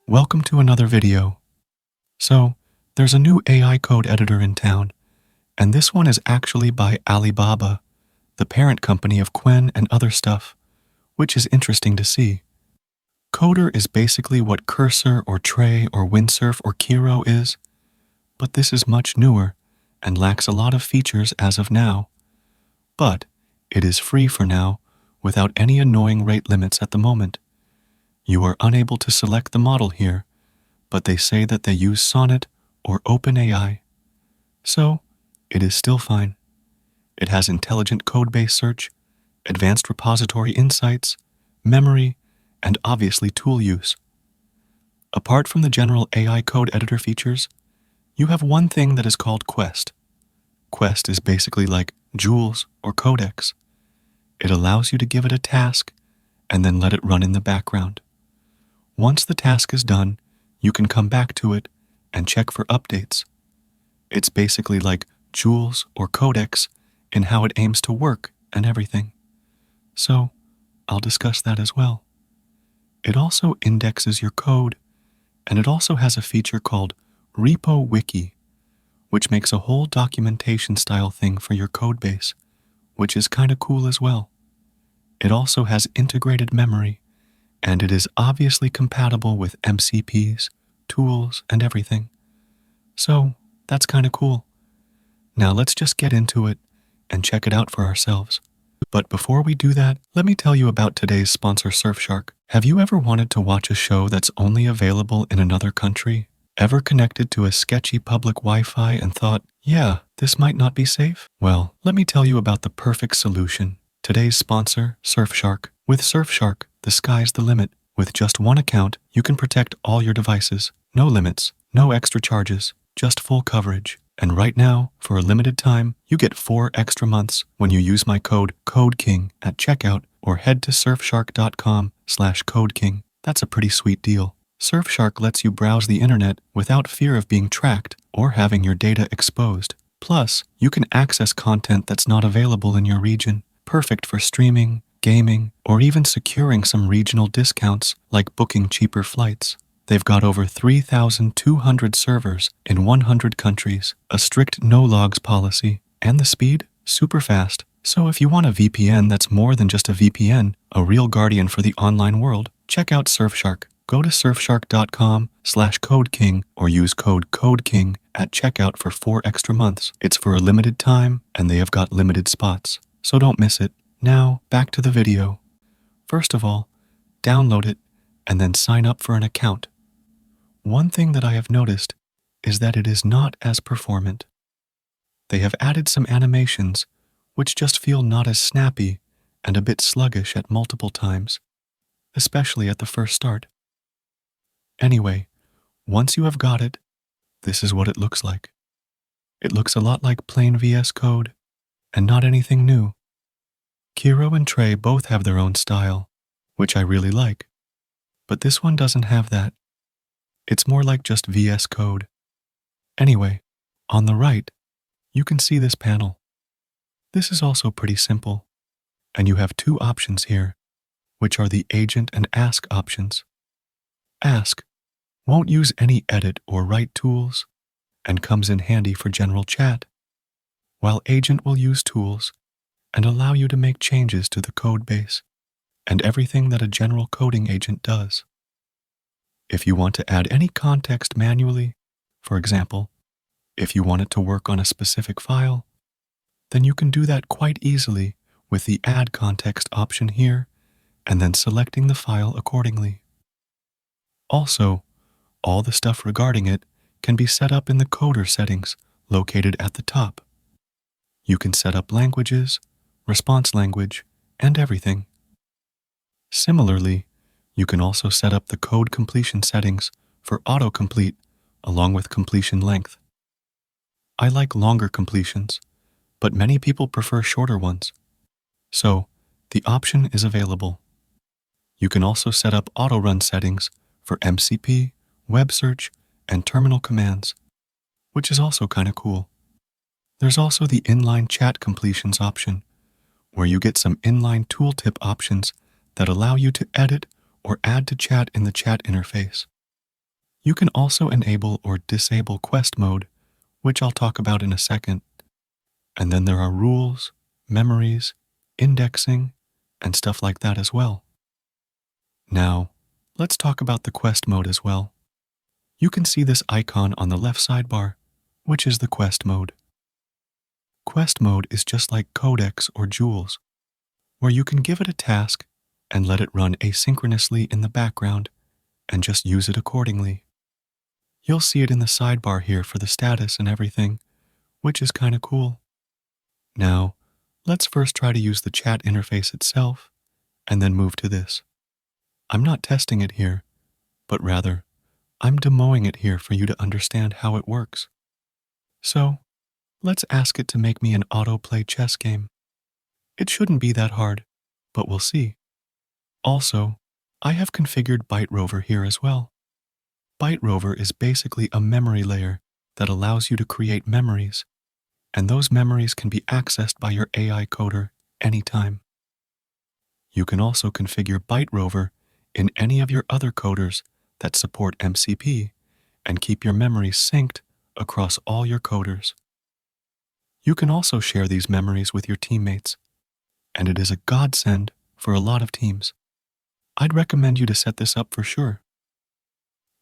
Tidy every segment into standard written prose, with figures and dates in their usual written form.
Welcome to another video. So, there's a new AI code editor in town, and this one is actually by Alibaba, the parent company of Qwen and other stuff, which is interesting to see. Qoder is basically what Cursor or Tray or Windsurf or Kiro is, but this is much newer and lacks a lot of features as of now. But it is free for now, without any annoying rate limits at the moment. You are unable to select the model here, but they say that they use Sonnet or OpenAI. So, it is still fine. It has intelligent codebase search, advanced repository insights, memory, and obviously tool use. Apart from the general AI code editor features, you have one thing that is called Quest. Quest is basically like Jules or Codex. It allows you to give it a task and then let it run in the background. Once the task is done, you can come back to it and check for updates. It's basically like Jules or Codex in how it aims to work and everything. So, I'll discuss that as well. It also indexes your code, and it also has a feature called Repo Wiki, which makes a whole documentation style thing for your codebase, which is kind of cool as well. It also has integrated memory, and it is obviously compatible with MCPs, tools, and everything. So, that's kind of cool. Now let's just get into it and check it out for ourselves. But before we do that, let me tell you about today's sponsor, Surfshark. Have you ever wanted to watch a show that's only available in another country? Ever connected to a sketchy public Wi-Fi and thought, yeah, this might not be safe? Well, let me tell you about the perfect solution. Today's sponsor, Surfshark. With Surfshark, the sky's the limit. With just one account, you can protect all your devices. No limits, no extra charges, just full coverage. And right now, for a limited time, you get 4 extra months when you use my code CODEKING at checkout or head to surfshark.com/CodeKing. That's a pretty sweet deal. Surfshark lets you browse the internet without fear of being tracked or having your data exposed. Plus, you can access content that's not available in your region, perfect for streaming, gaming, or even securing some regional discounts like booking cheaper flights. They've got over 3,200 servers in 100 countries, a strict no-logs policy, and the speed? Super fast. So if you want a VPN that's more than just a VPN, a real guardian for the online world, check out Surfshark. Go to surfshark.com/CodeKing or use code CODEKING at checkout for 4 extra months. It's for a limited time, and they have got limited spots, so don't miss it. Now, back to the video. First of all, download it and then sign up for an account. One thing that I have noticed is that it is not as performant. They have added some animations which just feel not as snappy and a bit sluggish at multiple times, especially at the first start. Anyway, once you have got it, this is what it looks like. It looks a lot like plain VS Code and not anything new. Kiro and Tray both have their own style, which I really like, but this one doesn't have that. It's more like just VS Code. Anyway, on the right, you can see this panel. This is also pretty simple, and you have 2 options here, which are the Agent and Ask options. Ask won't use any edit or write tools and comes in handy for general chat, while Agent will use tools and allow you to make changes to the code base and everything that a general coding agent does. If you want to add any context manually, for example, if you want it to work on a specific file, then you can do that quite easily with the Add Context option here and then selecting the file accordingly. Also, all the stuff regarding it can be set up in the coder settings located at the top. You can set up languages, response language, and everything. Similarly, you can also set up the code completion settings for autocomplete along with completion length. I like longer completions, but many people prefer shorter ones. So, the option is available. You can also set up auto-run settings for MCP, web search, and terminal commands, which is also kind of cool. There's also the inline chat completions option, where you get some inline tooltip options that allow you to edit or add to chat in the chat interface. You can also enable or disable quest mode, which I'll talk about in a second. And then there are rules, memories, indexing, and stuff like that as well. Now, let's talk about the quest mode as well. You can see this icon on the left sidebar, which is the quest mode. Quest mode is just like Codex or Jules, where you can give it a task and let it run asynchronously in the background and just use it accordingly. You'll see it in the sidebar here for the status and everything, which is kind of cool. Now, let's first try to use the chat interface itself and then move to this. I'm not testing it here, but rather, I'm demoing it here for you to understand how it works. So, let's ask it to make me an autoplay chess game. It shouldn't be that hard, but we'll see. Also, I have configured ByteRover here as well. ByteRover is basically a memory layer that allows you to create memories, and those memories can be accessed by your AI coder anytime. You can also configure ByteRover in any of your other coders that support MCP and keep your memories synced across all your coders. You can also share these memories with your teammates, and it is a godsend for a lot of teams. I'd recommend you to set this up for sure.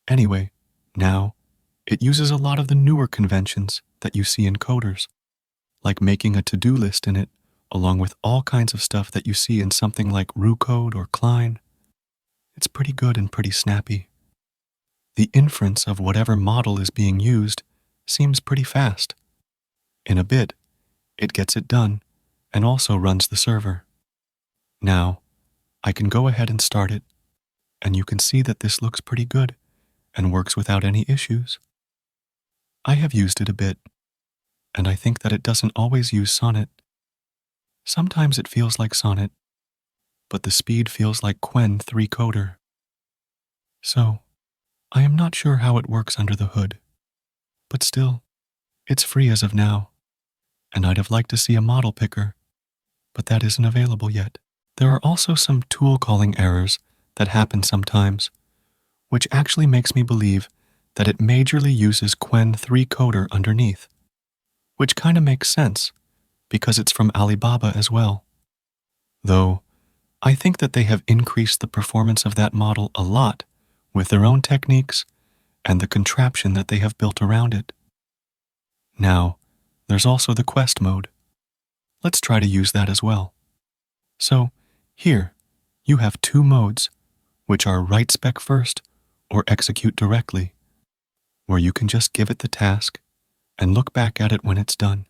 Anyway, now, it uses a lot of the newer conventions that you see in coders, like making a to-do list in it, along with all kinds of stuff that you see in something like RuCode or Qwen. It's pretty good and pretty snappy. The inference of whatever model is being used seems pretty fast. In a bit, it gets it done and also runs the server. Now, I can go ahead and start it, and you can see that this looks pretty good and works without any issues. I have used it a bit, and I think that it doesn't always use Sonnet. Sometimes it feels like Sonnet, but the speed feels like Qwen 3 coder. So, I am not sure how it works under the hood, but still, it's free as of now, and I'd have liked to see a model picker, but that isn't available yet. There are also some tool calling errors that happen sometimes, which actually makes me believe that it majorly uses Qwen 3 coder underneath, which kind of makes sense because it's from Alibaba as well. Though, I think that they have increased the performance of that model a lot with their own techniques and the contraption that they have built around it. Now, there's also the quest mode. Let's try to use that as well. So, here, you have two modes, which are write spec first or execute directly, where you can just give it the task and look back at it when it's done.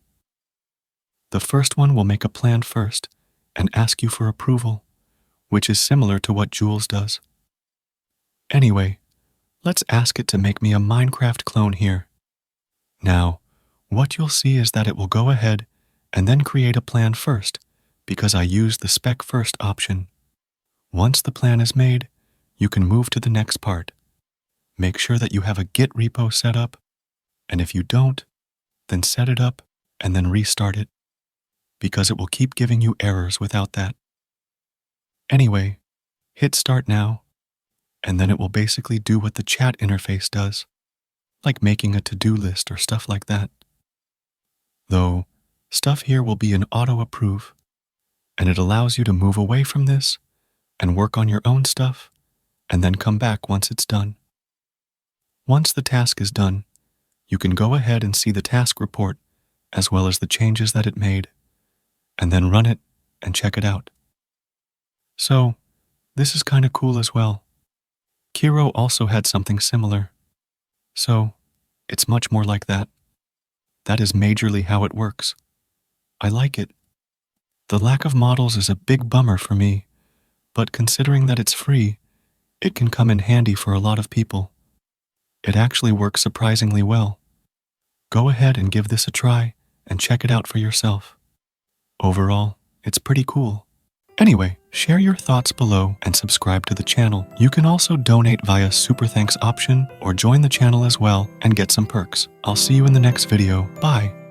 The first one will make a plan first and ask you for approval, which is similar to what Jules does. Anyway, let's ask it to make me a Minecraft clone here. Now, what you'll see is that it will go ahead and then create a plan first, because I used the spec first option. Once the plan is made, you can move to the next part. Make sure that you have a Git repo set up, and if you don't, then set it up and then restart it, because it will keep giving you errors without that. Anyway, hit start now, and then it will basically do what the chat interface does, like making a to-do list or stuff like that. Though, stuff here will be an auto-approve, and it allows you to move away from this and work on your own stuff, and then come back once it's done. Once the task is done, you can go ahead and see the task report as well as the changes that it made, and then run it and check it out. So, this is kind of cool as well. Kiro also had something similar. So, it's much more like that. That is majorly how it works. I like it. The lack of models is a big bummer for me, but considering that it's free, it can come in handy for a lot of people. It actually works surprisingly well. Go ahead and give this a try and check it out for yourself. Overall, it's pretty cool. Anyway, share your thoughts below and subscribe to the channel. You can also donate via Super Thanks option or join the channel as well and get some perks. I'll see you in the next video. Bye.